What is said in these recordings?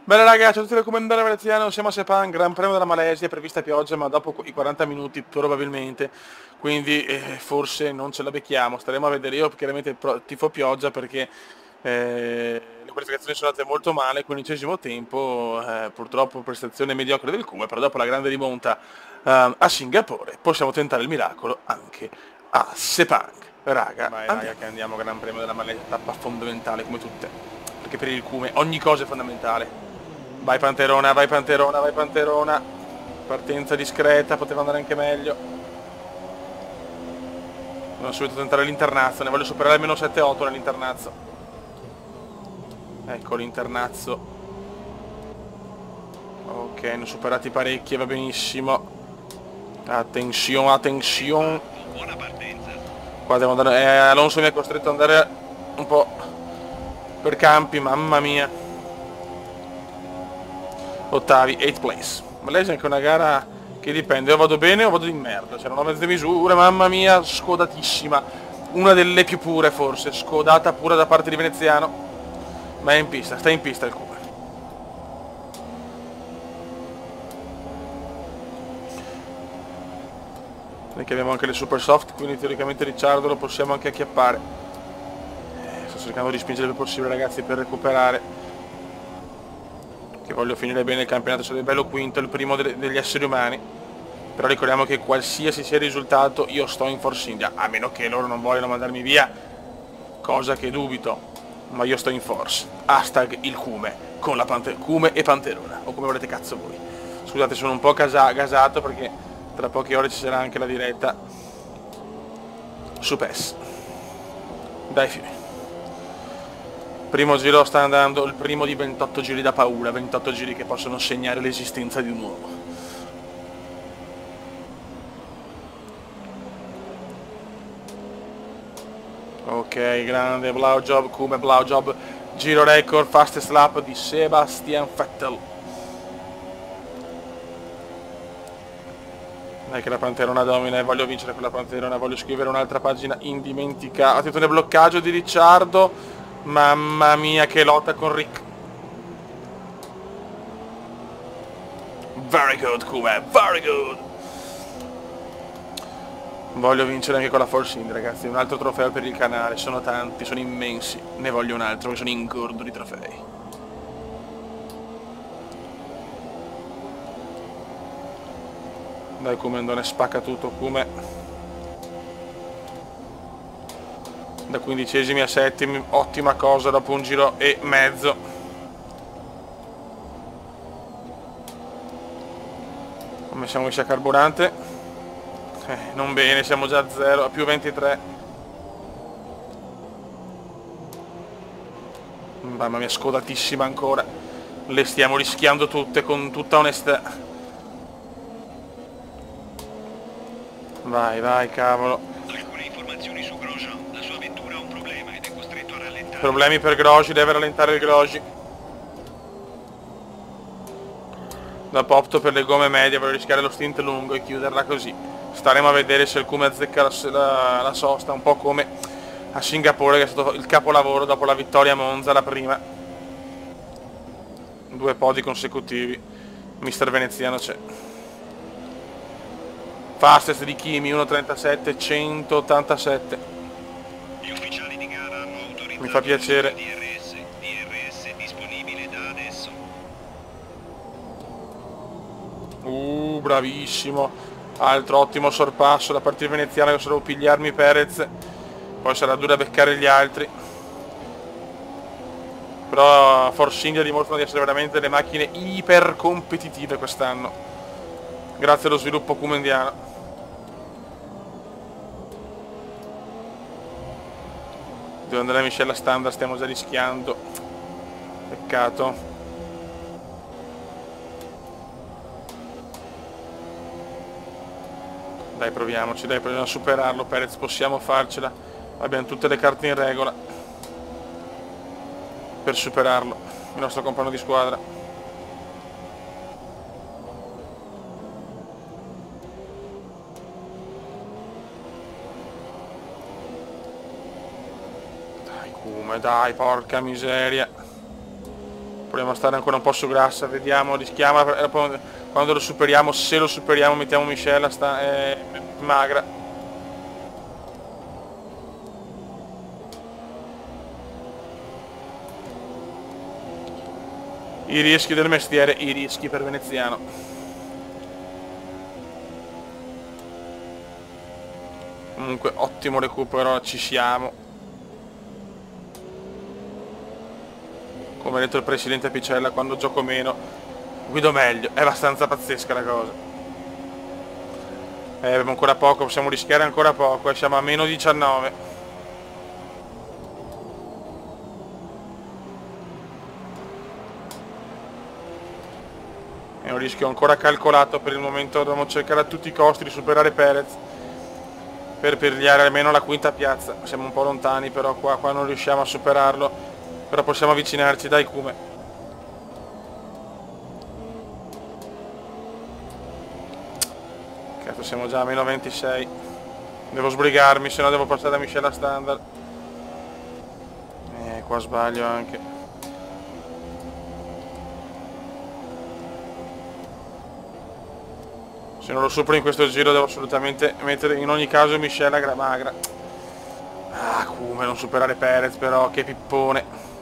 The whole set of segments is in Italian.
Bene ragazzi, tutti recomendare veneziano, siamo a Sepang, Gran Premio della Malesia, è prevista pioggia ma dopo i 40 minuti probabilmente, quindi forse non ce la becchiamo, staremo a vedere, io chiaramente tifo pioggia perché le qualificazioni sono andate molto male, 15° tempo, purtroppo prestazione mediocre del Cume, però dopo la grande rimonta a Singapore possiamo tentare il miracolo anche a Sepang. Raga, Vai raga andiamo. che andiamo, Gran Premio della Malesia, tappa fondamentale come tutte, perché per il Cume ogni cosa è fondamentale. Vai Panterona, vai Panterona, vai Panterona. Partenza discreta, poteva andare anche meglio. Devo subito tentare l'internazzo, ne voglio superare almeno 7-8 nell'internazzo. Ecco l'internazzo. Ok, ne ho superati parecchi, va benissimo. Attenzione, attenzione. Buona partenza. Qua devo andare... Alonso mi ha costretto ad andare un po' per campi, mamma mia. Ottavi, 8th place. Malesia è anche una gara che dipende, o vado bene o vado di merda, c'erano mezze misure, mamma mia, scodatissima. Una delle più pure forse, scodata pure da parte di veneziano. Ma è in pista, sta in pista il Cuba. Noi che abbiamo anche le super soft, quindi teoricamente Ricciardo lo possiamo anche acchiappare. Sto cercando di spingere il più possibile ragazzi per recuperare. Che voglio finire bene il campionato, sarebbe bello quinto, il primo degli esseri umani. Però ricordiamo che qualsiasi sia il risultato io sto in Force India, a meno che loro non vogliono mandarmi via, cosa che dubito, ma io sto in Force. Hashtag il Cume, con la Cume e Panterona, o come volete cazzo voi. Scusate, sono un po' gasato perché tra poche ore ci sarà anche la diretta su PES. Dai fine. Primo giro sta andando, il primo di 28 giri da paura, 28 giri che possono segnare l'esistenza di un uomo. Ok, grande, blau job, Cume, blau job, giro record, fastest lap di Sebastian Vettel. Dai che la Panterona domina e voglio vincere quella Panterona, voglio scrivere un'altra pagina indimenticata. Attenzione, bloccaggio di Ricciardo. Mamma mia che lotta con Rick. Very good Cume, very good. Voglio vincere anche con la Force India ragazzi, un altro trofeo per il canale, sono tanti, sono immensi. Ne voglio un altro, che sono ingordo di trofei. Dai Cume, non ne spacca tutto Cume. Da 15esimi a 7imi, ottima cosa dopo un giro e mezzo. Come siamo messi a carburante? Non bene, siamo già a 0, a più 23. Mamma mia, scodatissima ancora. Le stiamo rischiando tutte con tutta onestà. Vai, vai, cavolo. Alcune informazioni su Grosjean. La sua vettura ha un problema ed è costretto a rallentare. Problemi per Grosjean, deve rallentare il Grosjean. Dopo opto per le gomme medie, voglio rischiare lo stint lungo e chiuderla così. Staremo a vedere se il Cume azzecca la sosta, un po' come a Singapore che è stato il capolavoro dopo la vittoria a Monza, la prima. 2 podi consecutivi. Mister Veneziano c'è. Fastest di Kimi 1.37, 187. Gli ufficiali di gara hanno autorizzato Mi fa piacere. DRS disponibile da adesso. Bravissimo. Altro ottimo sorpasso da parte veneziana, che solo pigliarmi Perez. Poi sarà dura beccare gli altri. Però Force India dimostrano di essere veramente delle macchine iper competitive quest'anno. Grazie allo sviluppo cumendiano. Devo andare a Michelle standard, stiamo già rischiando. Peccato. Dai, proviamoci, dai, proviamo a superarlo, Perez, possiamo farcela. Abbiamo tutte le carte in regola per superarlo, il nostro compagno di squadra. Dai, Cume, dai, porca miseria. Proviamo a stare ancora un po' su grassa, vediamo, rischiamo, quando lo superiamo, se lo superiamo mettiamo Michelle, magra. I rischi del mestiere, i rischi per Veneziano. Comunque ottimo recupero, ci siamo. Come ha detto il presidente Picella, quando gioco meno guido meglio. È abbastanza pazzesca la cosa. Abbiamo ancora poco, possiamo rischiare ancora poco, siamo a meno 19. È un rischio ancora calcolato, per il momento dobbiamo cercare a tutti i costi di superare Perez per pigliare almeno la quinta piazza. Siamo un po' lontani, però qua non riusciamo a superarlo. Però possiamo avvicinarci, dai Cume. Cazzo, siamo già a meno 26. Devo sbrigarmi, se no devo passare a Michelle a standard. Qua sbaglio anche. Se non lo supero in questo giro devo assolutamente mettere in ogni caso Michelle a magra. Ah, Cume, non superare Perez però, che pippone.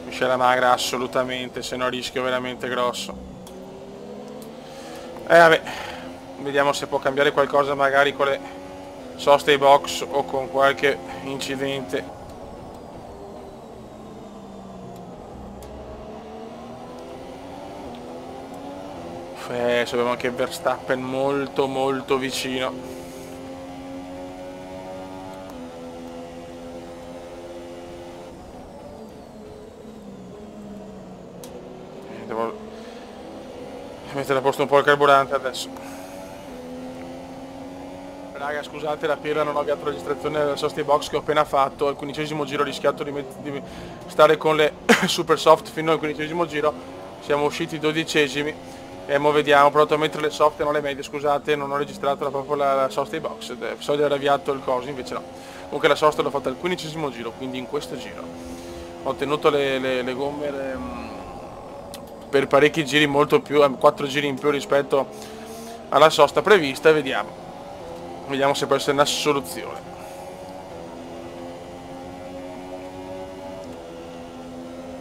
Michelle magra assolutamente, se no rischio veramente grosso. Vabbè, vediamo se può cambiare qualcosa magari con le soste ai box o con qualche incidente. Adesso abbiamo anche Verstappen molto vicino. Devo mettere a posto un po' il carburante adesso. Raga, scusate la pirla, non ho avviato la registrazione della sosta box che ho appena fatto. Al 15° giro ho rischiato di stare con le super soft fino al 15° giro. Siamo usciti 12esimi e mo vediamo, ho provato a mettere le soft e non le medie, scusate, non ho registrato proprio la sosta box. So di aver avviato il coso, invece no. Comunque la sosta l'ho fatta al 15° giro, quindi in questo giro. Ho tenuto le gomme per parecchi giri, molto più, 4 giri in più rispetto alla sosta prevista, e vediamo se può essere una soluzione.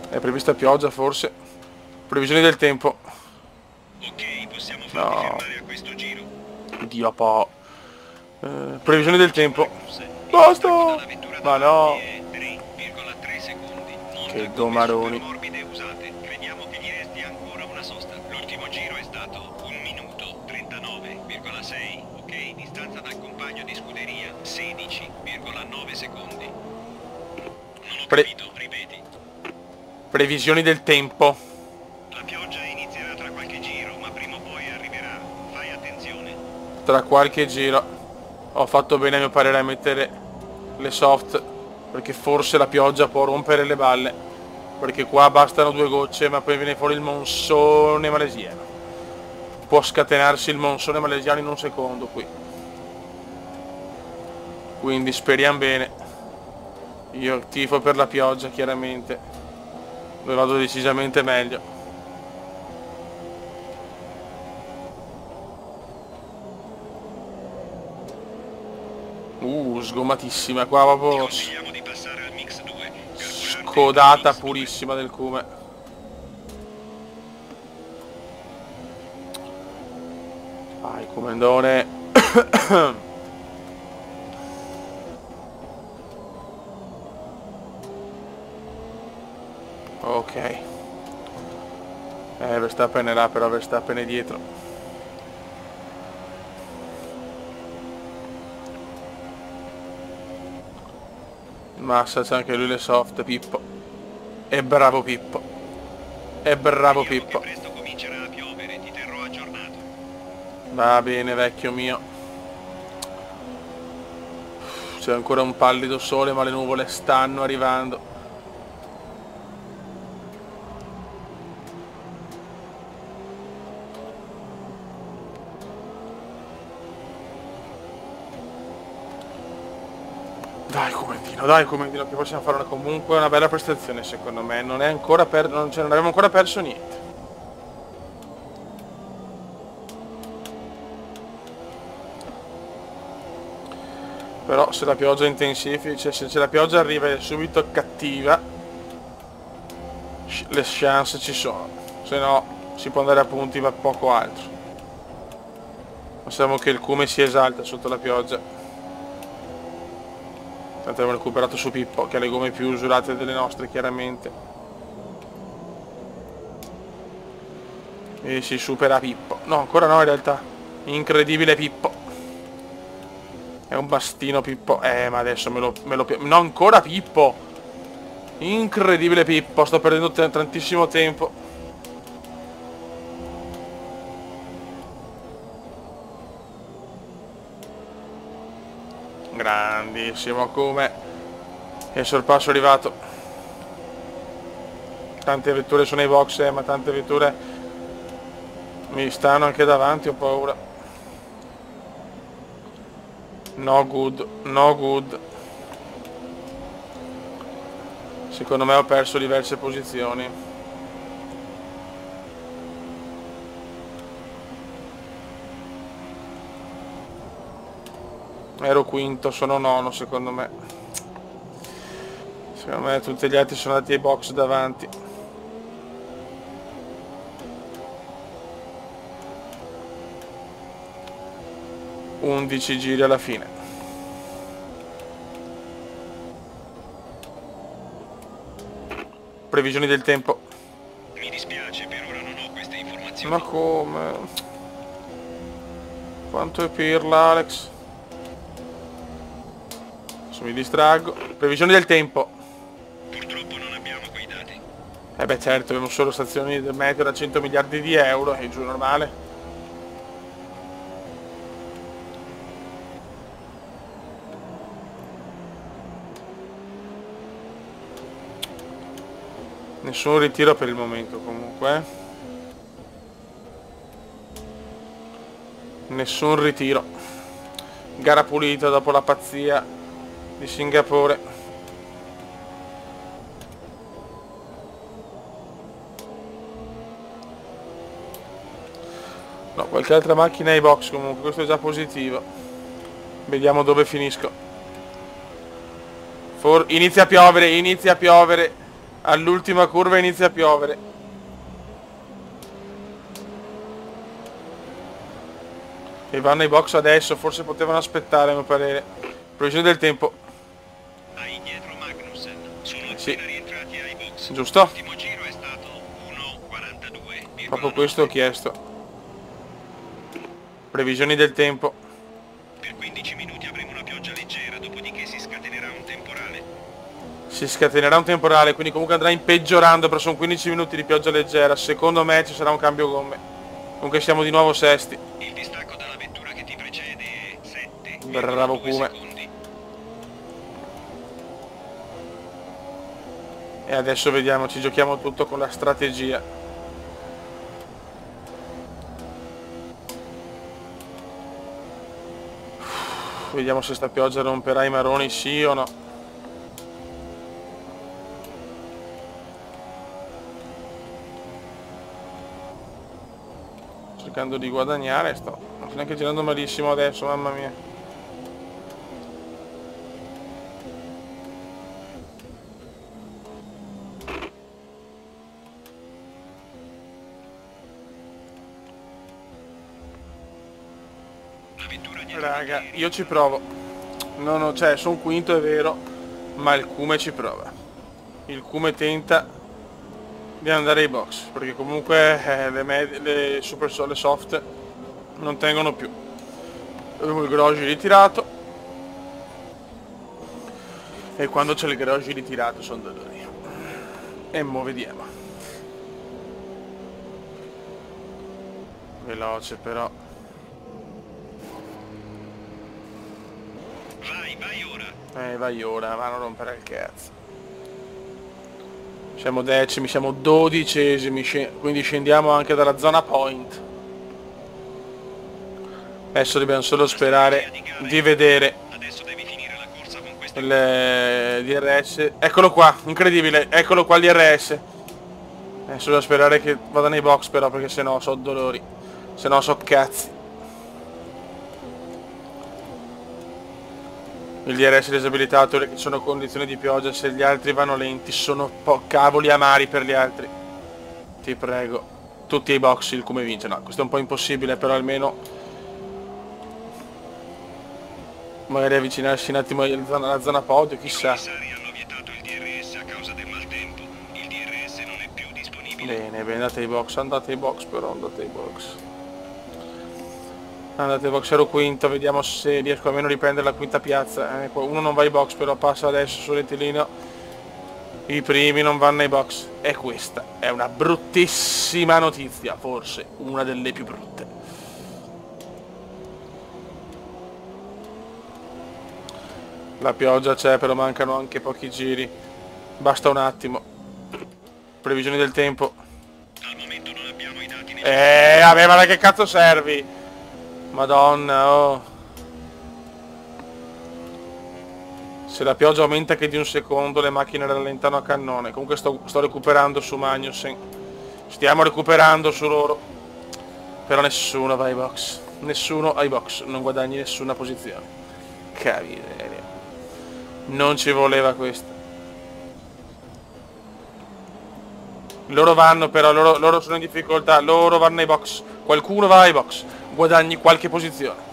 È prevista pioggia forse? Previsioni del tempo. Ok, possiamo farvi fermare a questo giro. Dio po'. Previsioni del tempo. Basta! Ma no! Che domaroni. Morbide usate. Crediamo che gli resti ancora una sosta. L'ultimo giro è stato 1 minuto 39,6. Ok, distanza dal compagno di scuderia 16,9 secondi. Non ho capito, ripeti. Previsioni del tempo. La pioggia inizierà tra qualche giro, ma prima o poi arriverà. Fai attenzione. Tra qualche giro. Ho fatto bene a mio parere a mettere le soft, perché forse la pioggia può rompere le balle. Perché qua bastano 2 gocce, ma poi viene fuori il monsone malesiano. Può scatenarsi il monsone malesiano in un secondo qui. Quindi speriamo bene. Io tifo per la pioggia, chiaramente. Dove vado decisamente meglio. Sgomatissima qua, proprio Consigliamo di passare al mix 2. scodata purissima del Cume. Vai Cumendone. Ok. Verstappen è là, però Verstappen è dietro. Massa c'è anche lui le soft, Pippo. E bravo Pippo. E bravo Pippo. Presto comincerà a piovere, ti terrò aggiornato. Va bene vecchio mio. C'è ancora un pallido sole, ma le nuvole stanno arrivando. Dai Comendino, che possiamo fare comunque una bella prestazione secondo me, non è ancora non abbiamo ancora perso niente. Però se la pioggia intensifica, cioè se la pioggia arriva e è subito cattiva, le chance ci sono, se no si può andare a punti ma poco altro. Pensiamo che il Cume si esalta sotto la pioggia. Tanto abbiamo recuperato su Pippo, che ha le gomme più usurate delle nostre chiaramente. E si supera Pippo. No, ancora no in realtà. Incredibile Pippo. È un bastino Pippo. Ma adesso me lo... No, ancora Pippo. Incredibile Pippo. Sto perdendo tantissimo tempo. Grandissimo come. E il sorpasso è arrivato. Tante vetture sono ai box, ma tante vetture mi stanno anche davanti, ho paura. No good, no good. Secondo me ho perso diverse posizioni. Ero quinto, sono nono secondo me. Secondo me tutti gli altri sono andati ai box davanti. Undici giri alla fine. Previsioni del tempo. Mi dispiace, per ora non ho queste informazioni. Ma come? Quanto è pirla, Alex? Adesso mi distraggo. Previsioni del tempo. Purtroppo non abbiamo quei dati. Beh certo, abbiamo solo stazioni del meteo da 100 miliardi di euro, è giù normale. Nessun ritiro per il momento comunque. Nessun ritiro. Gara pulita dopo la pazzia di Singapore. No, qualche altra macchina ai box comunque, questo è già positivo. Vediamo dove finisco. Inizia a piovere. All'ultima curva inizia a piovere. E vanno ai box adesso, forse potevano aspettare a mio parere. Previsione del tempo. Hai dietro Magnussen. Sono Sì. appena rientrati ai box. Giusto? L'ultimo giro è stato 1:42. Proprio questo ho chiesto. Previsioni del tempo. Per 15 minuti avremo una pioggia leggera, dopodiché si scatenerà un temporale. Si scatenerà un temporale, quindi comunque andrà impeggiorando, però sono 15 minuti di pioggia leggera. Secondo me ci sarà un cambio gomme. Comunque siamo di nuovo sesti. Il distacco dalla vettura che ti precede è 7. Bravo Cume. Secondi. E adesso vediamo, ci giochiamo tutto con la strategia. Vediamo se sta pioggia romperà i maroni, sì o no. Cercando di guadagnare, non sto neanche girando malissimo adesso, mamma mia. La vettura dietro Raga, io ci provo. No, cioè, sono quinto è vero, ma il Cume ci prova. Il Cume tenta di andare ai box, perché comunque le soft non tengono più. Abbiamo il Grosjean ritirato, e quando c'è il Grosjean ritirato sono dolori. E mo vediamo. Veloce però. Vai ora. Vai ora, ma non rompere il cazzo. Siamo decimi, siamo 12esimi, quindi scendiamo anche dalla zona point. Adesso dobbiamo solo sperare di vedere Adesso devi finire la corsa con il DRS. Eccolo qua, incredibile, eccolo qua il DRS. Adesso devo sperare che vada nei box però, perché sennò so dolori, sennò so cazzi. Il DRS disabilitato perché sono condizioni di pioggia, se gli altri vanno lenti sono cavoli amari per gli altri. Ti prego. Tutti ai box il come vince. No, questo è un po' impossibile, però almeno magari avvicinarsi un attimo alla zona podio, chissà. Hanno vietato il DRS a causa del maltempo. Il DRS non è più disponibile. Bene, bene, andate ai box però, andate ai box. Andate ai box, ero quinto, vediamo se riesco almeno a riprendere la quinta piazza. Uno non va ai box, però passa adesso sul rettilineo. I primi non vanno ai box. E questa è una bruttissima notizia, forse una delle più brutte. La pioggia c'è, però mancano anche pochi giri. Basta un attimo. Previsioni del tempo. Al momento non abbiamo i dati vabbè, ma da che cazzo servi? Madonna, oh. Se la pioggia aumenta che di un secondo le macchine rallentano a cannone. Comunque sto recuperando su Magnussen. Stiamo recuperando su loro. Però nessuno va ai box. Nessuno ai box. Non guadagni nessuna posizione. Cavolo. Non ci voleva questo. Loro vanno però, loro sono in difficoltà. Loro vanno ai box. Qualcuno va ai box. Guadagni qualche posizione.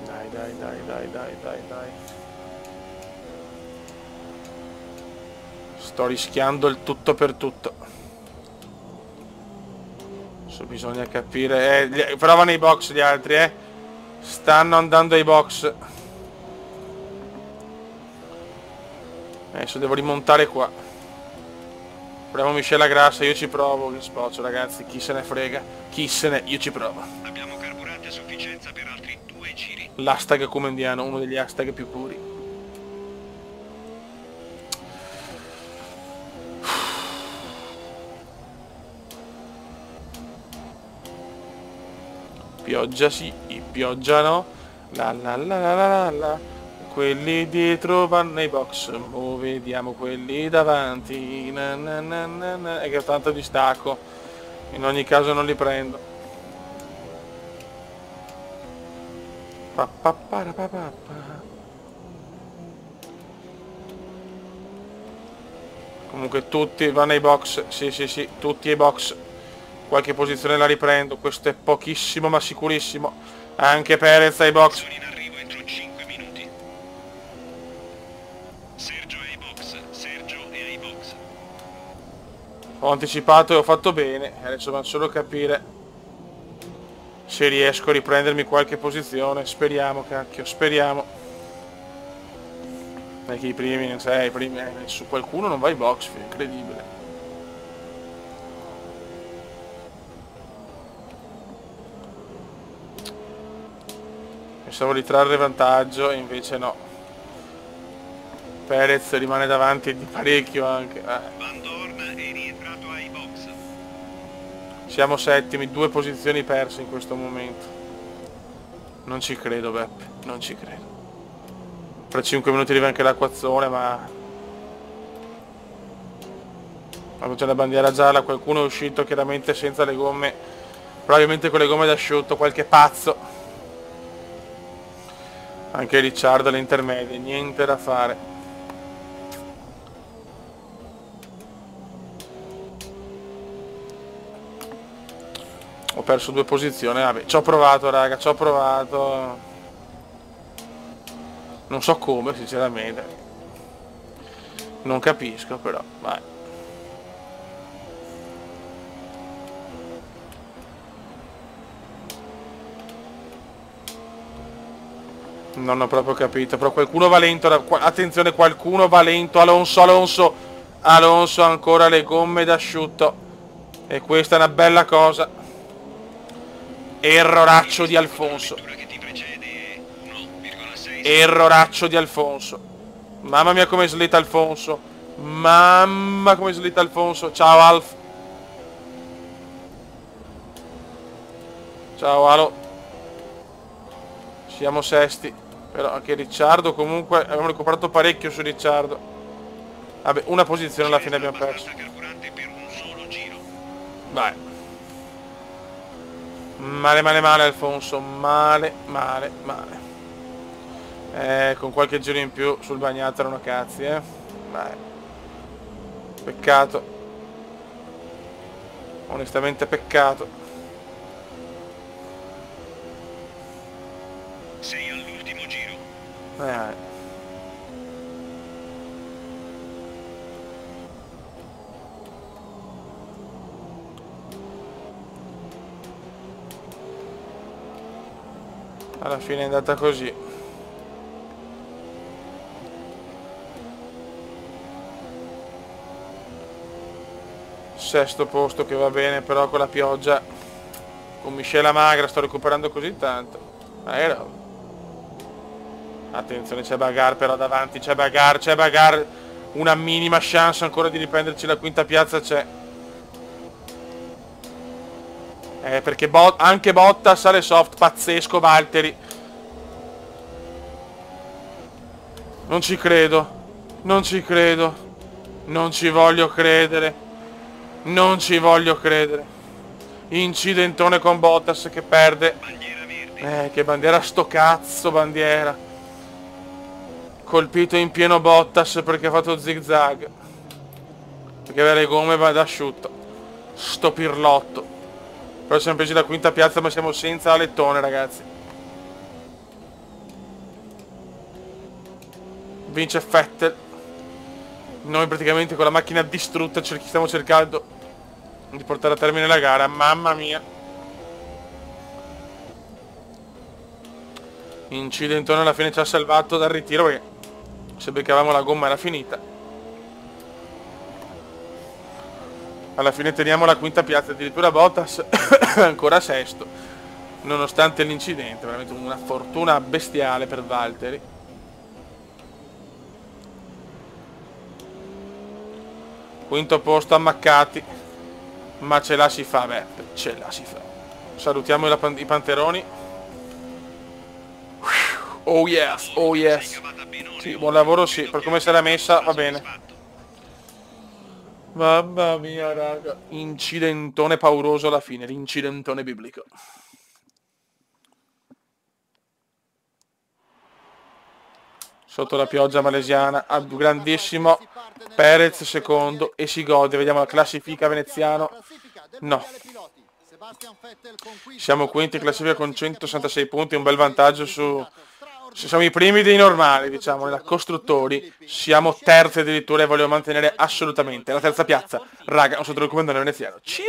Dai. Sto rischiando il tutto per tutto. Adesso bisogna capire. Però vanno ai box gli altri, Stanno andando ai box. Adesso devo rimontare qua. Proviamo Michela Grassa, io ci provo, che spoccio ragazzi, chi se ne frega, io ci provo. Abbiamo carburante a sufficienza per altri 2 giri. L'hashtag comendiano, uno degli hashtag più puri. Pioggia sì, pioggia no, la. Quelli dietro vanno ai box, vediamo quelli davanti, è che ho tanto distacco, in ogni caso non li prendo. Comunque tutti vanno ai box, sì, tutti ai box, qualche posizione la riprendo, questo è pochissimo ma sicurissimo, anche Perez ai box. Ho anticipato e ho fatto bene, adesso va solo capire se riesco a riprendermi qualche posizione, speriamo cacchio, speriamo. Perché i primi, non sai, su qualcuno non va ai box, incredibile. Pensavo di trarre vantaggio e invece no. Perez rimane davanti di parecchio anche. Siamo settimi, 2 posizioni perse in questo momento. Non ci credo Beppe, non ci credo. Tra 5 minuti arriva anche l'acquazzone, ma quando c'è la bandiera gialla qualcuno è uscito chiaramente senza le gomme, probabilmente con le gomme d'asciutto, qualche pazzo. Anche Ricciardo alle intermedie, niente da fare. Ho perso 2 posizioni, vabbè, ci ho provato raga, ci ho provato. Non so come, sinceramente. Non capisco, però, vai. Non ho proprio capito, però qualcuno va lento, attenzione, qualcuno va lento, Alonso ancora le gomme d'asciutto. E questa è una bella cosa. Erroraccio di Alfonso. Erroraccio di Alfonso. Mamma mia come slitta Alfonso. Mamma come slitta Alfonso. Ciao Alf. Ciao Alo. Siamo sesti. Però anche Ricciardo comunque, abbiamo recuperato parecchio su Ricciardo. Vabbè, una posizione alla fine abbiamo perso. Carburante per un solo giro. Vai. Male male male Alfonso, male male male. Con qualche giro in più sul bagnato erano cazzi, Vai. Peccato. Onestamente peccato. Sei all'ultimo giro. Alla fine è andata così. Sesto posto che va bene, però con la pioggia, con miscela magra sto recuperando così tanto. Attenzione, c'è Bagar però davanti, c'è Bagar, una minima chance ancora di riprenderci la quinta piazza c'è. Perché anche Bottas sale soft, pazzesco Valtteri. Non ci credo, non ci credo, non ci voglio credere, non ci voglio credere. Incidentone con Bottas che perde. Bandiera verde. Che bandiera sto cazzo, bandiera. Colpito in pieno Bottas perché ha fatto zigzag. Perché aveva le gomme va d'asciutto. Sto pirlotto. Però siamo presi la quinta piazza ma siamo senza alettone, ragazzi. Vince Vettel. Noi praticamente con la macchina distrutta stiamo cercando di portare a termine la gara. Mamma mia. Incidentone alla fine ci ha salvato dal ritiro perché se beccavamo la gomma era finita. Alla fine teniamo la quinta piazza, addirittura Bottas ancora sesto, nonostante l'incidente. Veramente una fortuna bestiale per Valtteri. Quinto posto ammaccati, ma ce la si fa, ce la si fa. Salutiamo i panteroni. Oh yes, oh yes. Sì, buon lavoro, sì, per come si era messa va bene. Mamma mia, raga. Incidentone pauroso alla fine, l'incidentone biblico. Sotto la pioggia malesiana, grandissimo Perez secondo e si gode. Vediamo la classifica veneziano. No. Siamo quinti in classifica con 166 punti, un bel vantaggio su... Siamo i primi dei normali, diciamo, nella costruttori. Siamo terzi addirittura e voglio mantenere assolutamente la terza piazza. Raga, non so te lo recomando veneziano. Ciao!